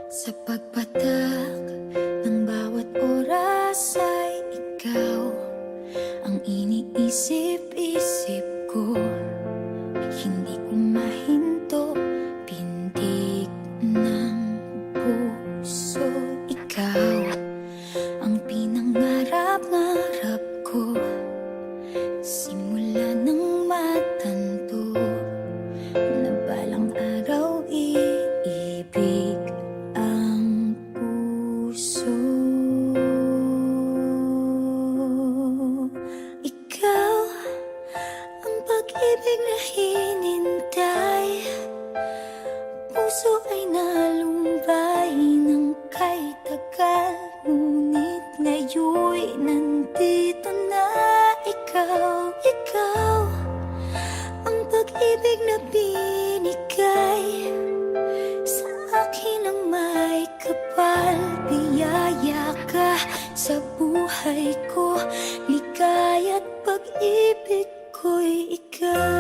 Sa pagpatak ng bawat oras ay ikaw ang iniisip-isip ko. Hindi ko mahinto, pintig ng puso. Ikaw ang pinangarap-ngarap ko, simula ng matanto na balang araw iibig ang puso. Ikaw ang pag-ibig na hinintay, puso ay nalumbay ng kay tagal, ngunit ngayon'y nandito na ikaw. Ikaw ang pag-ibig na binigay sa akin ang may kapal. Biyaya ka sa buhay ko, ligaya't pag-ibig ko'y ikaw.